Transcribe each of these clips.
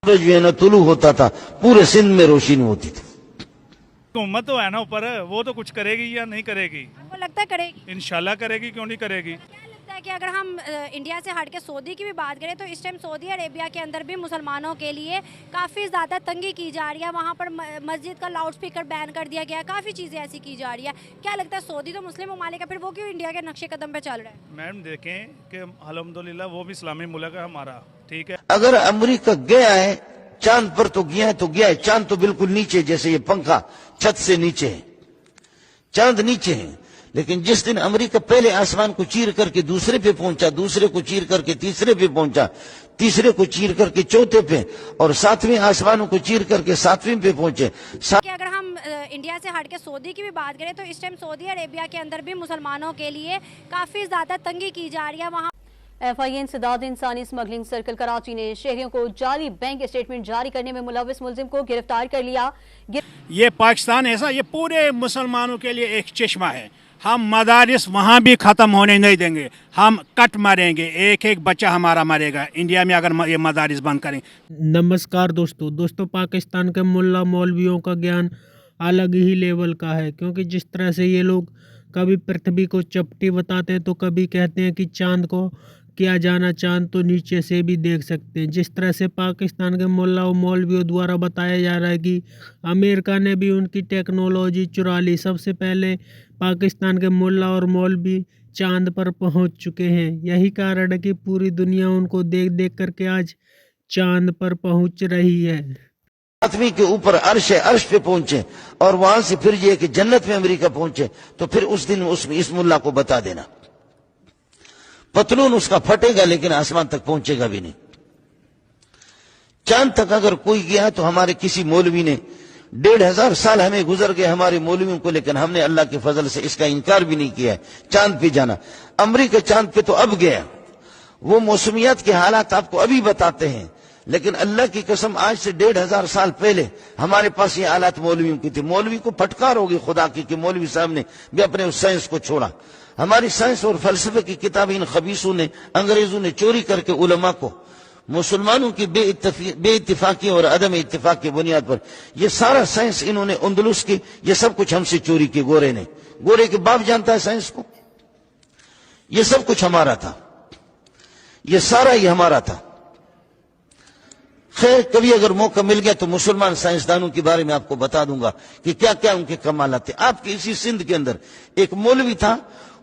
सूरज जो है ना तुलू होता था, पूरे सिंध में रोशनी होती थी। हुकूमत तो है ना ऊपर, वो तो कुछ करेगी या नहीं करेगी? आपको लगता है करेगी? इंशाल्लाह करेगी, क्यों नहीं करेगी। क्या लगता है कि अगर हम इंडिया से हट के सऊदी की भी बात करें तो इस टाइम सऊदी अरेबिया के अंदर भी मुसलमानों के लिए काफ़ी ज़्यादा तंगी की जा रही है। वहाँ पर मस्जिद का लाउड स्पीकर बैन कर दिया गया है, काफ़ी चीज़ें ऐसी की जा रही है। क्या लगता है सऊदी तो मुस्लिम ममालिक है, फिर वो क्यों इंडिया के नक्शे कदम पे चल रहा है? मैम देखें कि अल्हम्दुलिल्लाह वो भी इस्लामी मुल्क है हमारा, ठीक है। अगर अमेरिका गया है चांद पर तो गया है। चांद तो बिल्कुल नीचे, जैसे ये पंखा छत से नीचे है, चांद नीचे है। लेकिन जिस दिन अमेरिका पहले आसमान को चीर करके दूसरे पे पहुंचा, दूसरे को चीर करके तीसरे पे पहुंचा, तीसरे को चीर करके चौथे पे, और सातवें आसमानों को चीर करके सातवें पे पहुंचे। कि अगर हम इंडिया से हट के सऊदी की भी बात करें तो इस टाइम सऊदी अरेबिया के अंदर भी मुसलमानों के लिए काफ़ी ज़्यादा तंगी की जा रही है। वहाँ FIA इंसदाद इंसानी स्मगलिंग सर्कल कराची ने शहरियों को जाली बैंक स्टेटमेंट जारी करने में मुलविस मुलजिम को गिरफ्तार कर लिया। ये पाकिस्तान ऐसा, ये पूरे मुसलमानों के लिए एक चश्मा है। हम मदारिस वहाँ भी ख़त्म होने नहीं देंगे, हम कट मारेंगे, एक एक बच्चा हमारा मरेगा इंडिया में अगर ये मदारिस बंद करें। नमस्कार दोस्तों, पाकिस्तान के मुल्ला मौलवियों का ज्ञान अलग ही लेवल का है, क्योंकि जिस तरह से ये लोग कभी पृथ्वी को चपटी बताते हैं तो कभी कहते हैं कि चांद को किया जाना, चांद तो नीचे से भी देख सकते हैं। जिस तरह से पाकिस्तान के मुल्ला और मौलवियों द्वारा बताया जा रहा है कि अमेरिका ने भी उनकी टेक्नोलॉजी चुरा ली। सबसे पहले पाकिस्तान के मुल्ला और मौलवी चांद पर पहुंच चुके हैं। यही कारण है कि पूरी दुनिया उनको देख देख करके आज चांद पर पहुंच रही है। सातवीं के ऊपर अर्श है, अर्श पे पहुंचे, और वहां से फिर ये कि जन्नत में अमेरिका पहुंचे, तो फिर उस दिन इस मुल्ला को बता देना। पतलून उसका फटेगा लेकिन आसमान तक पहुंचेगा भी नहीं। चांद तक अगर कोई गया तो हमारे किसी मौलवी ने 1500 साल हमें गुजर गए हमारे मौलवियों को, लेकिन हमने अल्लाह के फजल से इसका इनकार भी नहीं किया है चांद पे जाना। अमेरिका चांद पे तो अब गया, वो मौसमियात के हालात आपको अभी बताते हैं, लेकिन अल्लाह की कसम आज से 1500 साल पहले हमारे पास ये हालात मौलवियों की थी। मौलवी को फटकार होगी खुदा की कि मौलवी साहब ने भी अपने उस साइंस को छोड़ा। हमारी साइंस और फलसफे की किताबें इन खबीसों ने, अंग्रेजों ने चोरी करके उलमा को मुसलमानों की बेइत्तिफाकी और अदम इत्तिफाक की बुनियाद पर ये सारा साइंस इन्होंने अंदलुस की, ये सब कुछ हमसे चोरी की। गोरे ने, गोरे के बाप जानता है साइंस को, ये सब कुछ हमारा था, ये सारा ही हमारा था। खैर कभी अगर मौका मिल गया तो मुसलमान साइंसदानों के बारे में आपको बता दूंगा कि क्या क्या उनके कमालात थे। आपके इसी सिंध के अंदर एक मौलवी था,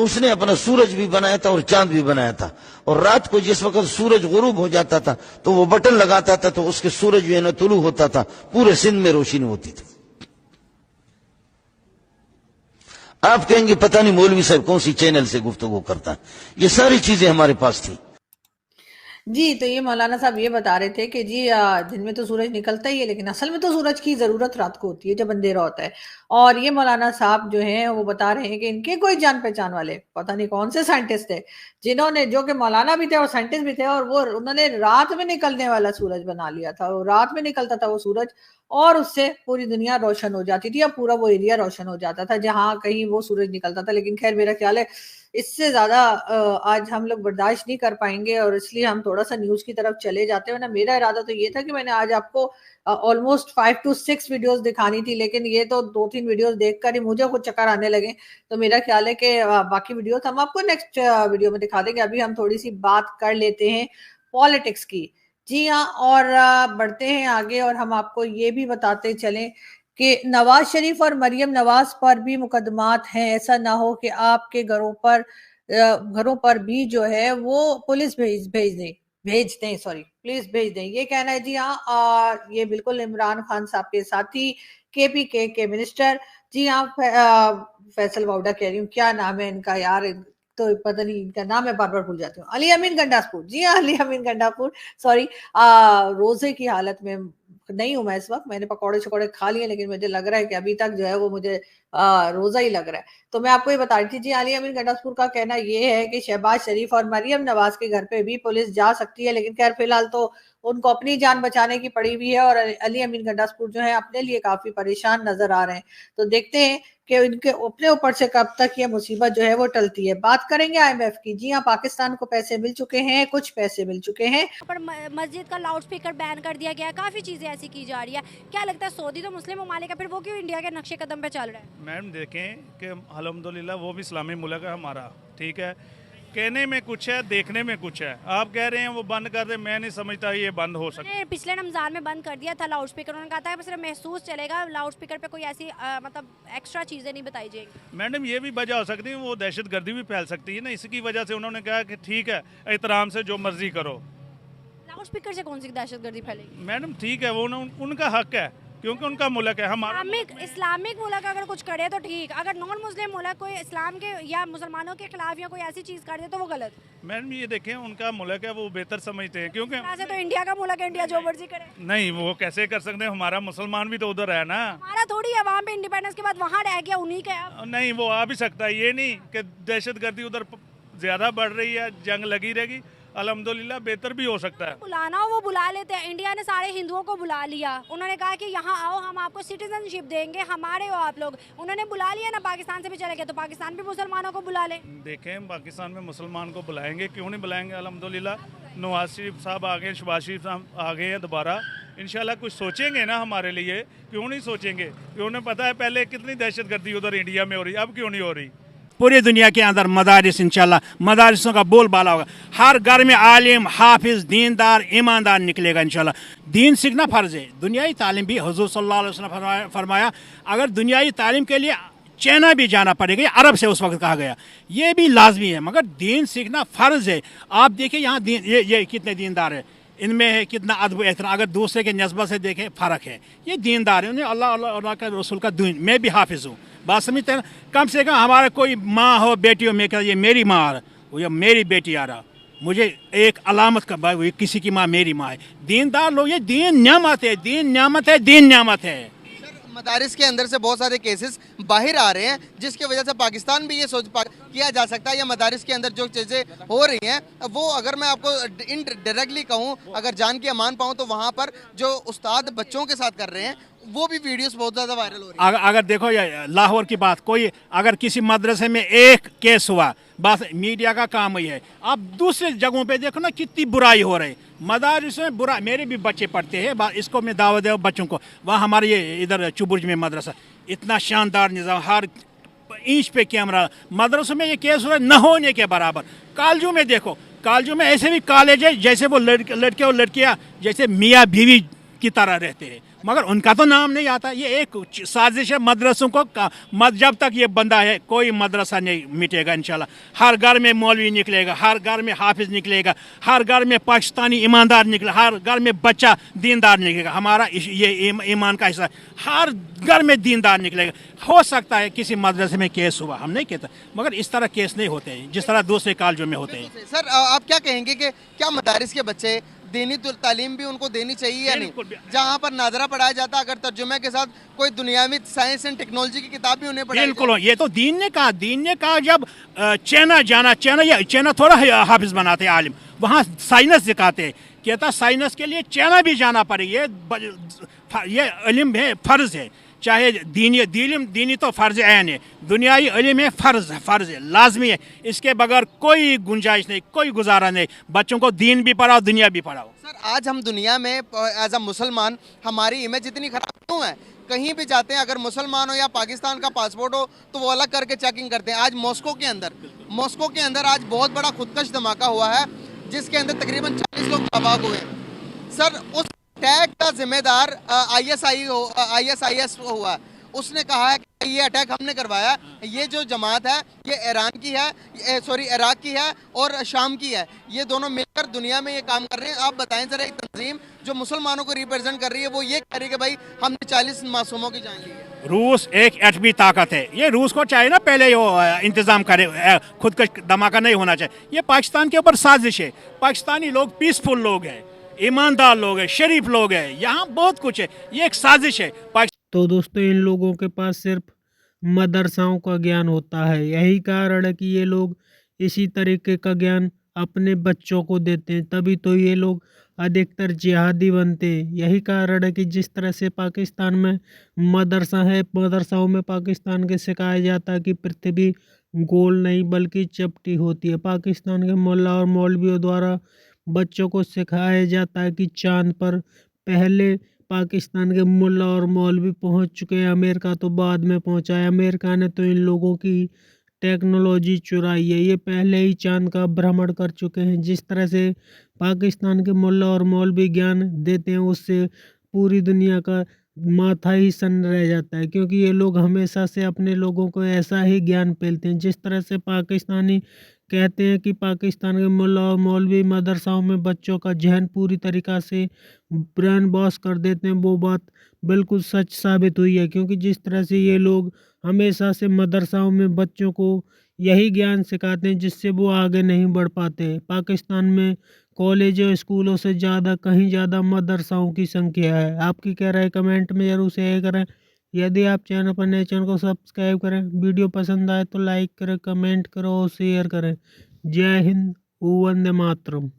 उसने अपना सूरज भी बनाया था और चांद भी बनाया था, और रात को जिस वक्त सूरज गुरूब हो जाता था तो वो बटन लगाता था तो उसके सूरज जो है ना तुलू होता था, पूरे सिंध में रोशनी होती थी। आप कहेंगे पता नहीं मौलवी साहब कौन सी चैनल से गुफ्तगू करता है। ये सारी चीजें हमारे पास थी। जी, तो ये मौलाना साहब ये बता रहे थे कि जी दिन में तो सूरज निकलता ही है, लेकिन असल में तो सूरज की ज़रूरत रात को होती है जब अंधेरा होता है। और ये मौलाना साहब जो हैं वो बता रहे हैं कि इनके कोई जान पहचान वाले पता नहीं कौन से साइंटिस्ट थे, जिन्होंने, जो कि मौलाना भी थे और साइंटिस्ट भी थे, और वो उन्होंने रात में निकलने वाला सूरज बना लिया था। वो रात में निकलता था वो सूरज, और उससे पूरी दुनिया रोशन हो जाती थी, या पूरा वो एरिया रोशन हो जाता था जहाँ कहीं वो सूरज निकलता था। लेकिन खैर मेरा ख्याल है इससे ज्यादा आज हम लोग बर्दाश्त नहीं कर पाएंगे, और इसलिए हम थोड़ा सा न्यूज की तरफ चले जाते हैं। ना मेरा इरादा तो ये था कि मैंने आज आपको ऑलमोस्ट 5 to 6 वीडियोस दिखानी थी, लेकिन ये तो 2-3 वीडियोस देखकर ही मुझे कुछ चक्कर आने लगे। तो मेरा ख्याल है कि बाकी वीडियोस हम आपको नेक्स्ट वीडियो में दिखा देंगे। अभी हम थोड़ी सी बात कर लेते हैं पॉलिटिक्स की। जी हाँ, और बढ़ते हैं आगे, और हम आपको ये भी बताते चलें कि नवाज शरीफ और मरियम नवाज पर भी मुकदमात हैं। ऐसा ना हो कि आपके घरों पर भी जो है वो पुलिस भेज दें, सॉरी प्लीज भेज दें, ये कहना है। जी हाँ, ये बिल्कुल इमरान खान साहब के साथी KPK के मिनिस्टर, जी हाँ, फैसल वाउडा कह रही हूँ, क्या नाम है इनका यार, तो पता नहीं इनका नाम मैं बार बार भूल जाती हूँ। अली अमीन गंडापुर, जी हाँ, अली अमीन गंडापुर, सॉरी। रोजे की हालत में नहीं हूं मैं इस वक्त, मैंने पकौड़े शकौड़े खा लिए, लेकिन मुझे लग रहा है कि अभी तक जो है वो मुझे रोजा ही लग रहा है। तो मैं आपको ये बता रही थी, जी अली अमीन गंडापुर का कहना ये है कि शहबाज शरीफ और मरियम नवाज के घर पे भी पुलिस जा सकती है, लेकिन खैर फिलहाल तो ان को अपनी जान बचाने की पड़ी हुई है और अली अमीन गंडासपुर जो है अपने लिए काफी परेशान नजर आ रहे हैं। तो देखते हैं कि इनके अपने ऊपर से कब तक ये मुसीबत जो है वो टलती है। बात करेंगे IMF की। जी हाँ, पाकिस्तान को पैसे मिल चुके हैं, कुछ पैसे मिल चुके हैं। पर मस्जिद का लाउड स्पीकर बैन कर दिया गया है, काफ़ी चीज़ें ऐसी की जा रही है। क्या लगता है सऊदी तो मुस्लिम ममालिक है, फिर वो क्यों इंडिया के नक्शे कदम पे चल रहा है? मैम देखें कि अल्हम्दुलिल्लाह वो भी इस्लामी मुल्क है हमारा, ठीक है। कहने में कुछ है, देखने में कुछ है। आप कह रहे हैं वो बंद कर दे, मैं नहीं समझता ये बंद हो सकता। उन्होंने पिछले रमज़ान में बंद कर दिया था लाउड स्पीकर। उन्होंने कहा था कि सिर्फ महसूस चलेगा, लाउड स्पीकर पे कोई ऐसी मतलब एक्स्ट्रा चीज़ें नहीं बताई जाएंगी। मैडम ये भी वजह हो सकती है, वो दहशत गर्दी भी फैल सकती है ना, इसकी वजह से उन्होंने कहा कि ठीक है एहतराम से जो मर्जी करो। लाउड स्पीकर से कौन सी दहशत गर्दी फैलेगी? मैडम ठीक है, वो उनका हक है क्योंकि उनका मुल्क है हमारा। इस्लामिक मुल्क अगर कुछ करे तो ठीक, अगर नॉन मुस्लिम मुल्क कोई इस्लाम के या मुसलमानों के खिलाफ या कोई ऐसी चीज़ कर दे तो वो गलत। मैडम ये देखें उनका मुल्क है, वो बेहतर समझते हैं क्योंकि ऐसे तो इंडिया का मुल्क है, इंडिया जो मर्जी करे। नहीं वो कैसे कर सकते हैं, हमारा मुसलमान भी तो उधर है ना। हमारा थोड़ी है, वहाँ पे इंडिपेंडेंस के बाद वहाँ रह गया, उन्हीं का है। नहीं वो आ भी सकता है, ये नहीं कि दहशत गर्दी उधर ज़्यादा बढ़ रही है, जंग लगी रहेगी। अल्हम्दुलिल्लाह बेहतर भी हो सकता है। बुलाना हो वो बुला लेते हैं। इंडिया ने सारे हिंदुओं को बुला लिया, उन्होंने कहा कि यहाँ आओ हम आपको सिटीजनशिप देंगे, हमारे हो आप लोग। उन्होंने बुला लिया ना, पाकिस्तान से भी चले गए तो पाकिस्तान भी मुसलमानों को बुला ले। देखें पाकिस्तान में मुसलमान को बुलाएंगे, क्यों नहीं बुलाएंगे। अल्हम्दुलिल्लाह नवाज शरीफ साहब आ गए, शहबाज शरीफ साहब आ गए हैं दोबारा, इंशाल्लाह कुछ सोचेंगे ना हमारे लिए, क्यों नहीं सोचेंगे। क्यों उन्हें पता है पहले कितनी दहशत गर्दी उधर इंडिया में हो रही, अब क्यों नहीं हो रही। पूरी दुनिया के अंदर मदारिस इंशाल्लाह मदारिसों का बोलबाला होगा। हर घर में आलिम, हाफिज, दीनदार, ईमानदार निकलेगा इंशाल्लाह। दीन सीखना फ़र्ज़ है। दुनियाई तालीम भी हुज़ूर सल्लल्लाहु अलैहि वसल्लम ने फरमाया अगर दुनियाई तालीम के लिए चाइना भी जाना पड़ेगा, अरब से उस वक्त कहा गया, ये भी लाजमी है, मगर दीन सीखना फ़र्ज़ है। आप देखिए यहाँ दीन ये कितने दीनदार है, इनमें है कितना अदब एहतराम। अगर दूसरे के नस्बत से देखें फ़र्क है, ये दीनदार है, उन्हें अल्लाह के रसूल का दीन। मैं भी हाफिज़ हूँ, बात समझते हैं। कम से कम हमारा कोई माँ हो, बेटी हो, मैं कहता ये मेरी माँ आ रहा, या मेरी बेटी आ रहा, मुझे एक अलामत का भाई किसी की माँ मेरी माँ है। दीनदार लोग, ये दीन न्यामत है, दीन न्यामत है, दीन न्यामत है। मदारिस के अंदर से बहुत सारे केसेस बाहर आ रहे हैं, जिसकी वजह से पाकिस्तान भी ये किया जा सकता है या मदारिस के अंदर जो चीज़ें हो रही हैं वो, अगर मैं आपको डायरेक्टली कहूँ, अगर जान के अमान पाऊँ तो वहाँ पर जो उस्ताद बच्चों के साथ कर रहे हैं वो भी वीडियोस बहुत ज़्यादा वायरल हो रही है। अगर देखो ये लाहौर की बात, कोई अगर किसी मदरसे में एक केस हुआ, बस मीडिया का काम ही है। आप दूसरे जगहों पे देखो ना कितनी बुराई हो रही। मदारिस में बुरा, मेरे भी बच्चे पढ़ते हैं, इसको मैं दावत दे बच्चों को। वहाँ हमारे ये इधर चुबुर्ज में मदरसा, इतना शानदार निज़ाम, हर इंच पे कैमरा। मदरसों में ये केस हुआ न होने के बराबर। कॉलेजों में देखो, कॉलेजों में ऐसे भी कॉलेज है जैसे वो लड़के और लड़कियाँ जैसे मियाँ बीवी की तरह रहते हैं, मगर उनका तो नाम नहीं आता। ये एक साजिश है मदरसों को। जब तक ये बंदा है कोई मदरसा नहीं मिटेगा इंशाल्लाह। हर घर में मौलवी निकलेगा, हर घर में हाफिज निकलेगा, हर घर में पाकिस्तानी ईमानदार निकलेगा, हर घर में बच्चा दीनदार निकलेगा। हमारा ये ईमान का हिस्सा, हर घर में दीनदार निकलेगा। हो सकता है किसी मदरसे में केस हुआ, हम नहीं कहते, मगर इस तरह केस नहीं होते हैं जिस तरह दूसरे कॉलेजों में होते हैं। सर आप क्या कहेंगे कि क्या मदारिस के बच्चे दीनी तालीम भी उनको देनी चाहिए या नहीं? जहाँ पर नादरा पढ़ाया जाता है, अगर तर्जुमे के साथ कोई दुनियावी साइंस एंड टेक्नोलॉजी की किताब भी उन्हें पढ़ाई बिल्कुल। ये तो दीन ने कहा जब चाइना जाना, चाइना थोड़ा हाफिज बनाते हैं आलिम, वहाँ साइंस सिखाते हैं। कहता साइंस के लिए चाइना भी जाना पड़ेगा, ये इल्म है, फ़र्ज़ है। चाहे दीनी तो फ़र्ज़ ऐन है, दुनियाई इल्म है, फ़र्ज़ है, लाजमी है। इसके बगैर कोई गुंजाइश नहीं, कोई गुजारा नहीं। बच्चों को दीन भी पढ़ाओ, दुनिया भी पढ़ाओ। सर आज हम दुनिया में एज अ मुसलमान हमारी इमेज इतनी ख़राब क्यों है? कहीं भी जाते हैं, अगर मुसलमान हो या पाकिस्तान का पासपोर्ट हो तो वो अलग करके चेकिंग करते हैं। आज मॉस्को के अंदर आज बहुत बड़ा खुदकश धमाका हुआ है, जिसके अंदर तकरीबन 40 लोग तबाह हुए हैं। सर उस अटैक का जिम्मेदार ISIS हुआ। उसने कहा है कि ये अटैक हमने करवाया। ये जो जमात है ये इराक की है और शाम की है। ये दोनों मिलकर दुनिया में ये काम कर रहे हैं। आप बताएं जरा, एक तंजीम जो मुसलमानों को रिप्रेजेंट कर रही है वो ये कह रही है कि भाई हमने 40 मासूमों की जान ली है। रूस एक एटमी ताकत है, ये रूस को चाहिए ना पहले वो इंतज़ाम करे, खुद का धमाका नहीं होना चाहिए। ये पाकिस्तान के ऊपर साजिश है। पाकिस्तानी लोग पीसफुल लोग हैं, ईमानदार लोग हैं, शरीफ लोग हैं, यहाँ बहुत कुछ है, ये एक साजिश है। तो दोस्तों इन लोगों के पास सिर्फ मदरसाओं का ज्ञान होता है, यही कारण है कि ये लोग इसी तरीके का ज्ञान अपने बच्चों को देते हैं, तभी तो ये लोग अधिकतर जिहादी बनते हैं। यही कारण है कि जिस तरह से पाकिस्तान में मदरसा है, मदरसाओं में पाकिस्तान के सिखाया जाता है कि पृथ्वी गोल नहीं बल्कि चपटी होती है। पाकिस्तान के मुल्ला और मौलवियों द्वारा बच्चों को सिखाया जाता है कि चांद पर पहले पाकिस्तान के मुल्ला और मौलवी पहुंच चुके हैं, अमेरिका तो बाद में पहुंचा है। अमेरिका ने तो इन लोगों की टेक्नोलॉजी चुराई है, ये पहले ही चांद का भ्रमण कर चुके हैं। जिस तरह से पाकिस्तान के मुल्ला और मौलवी ज्ञान देते हैं उससे पूरी दुनिया का माथा ही सन रह जाता है, क्योंकि ये लोग हमेशा से अपने लोगों को ऐसा ही ज्ञान पेलते हैं। जिस तरह से पाकिस्तानी कहते हैं कि पाकिस्तान के मुल्ला और मौलवी मदरसाओं में बच्चों का जहन पूरी तरीक़ा से ब्रेन वॉश कर देते हैं, वो बात बिल्कुल सच साबित हुई है। क्योंकि जिस तरह से ये लोग हमेशा से मदरसाओं में बच्चों को यही ज्ञान सिखाते हैं जिससे वो आगे नहीं बढ़ पाते। पाकिस्तान में कॉलेज और स्कूलों से ज़्यादा कहीं ज़्यादा मदरसाओं की संख्या है। आपकी क्या राय कमेंट में ज़रूर शेयर करें। यदि आप चैनल पर नए, चैनल को सब्सक्राइब करें। वीडियो पसंद आए तो लाइक करें, कमेंट करो और शेयर करें। जय हिंद, वंदे मातरम।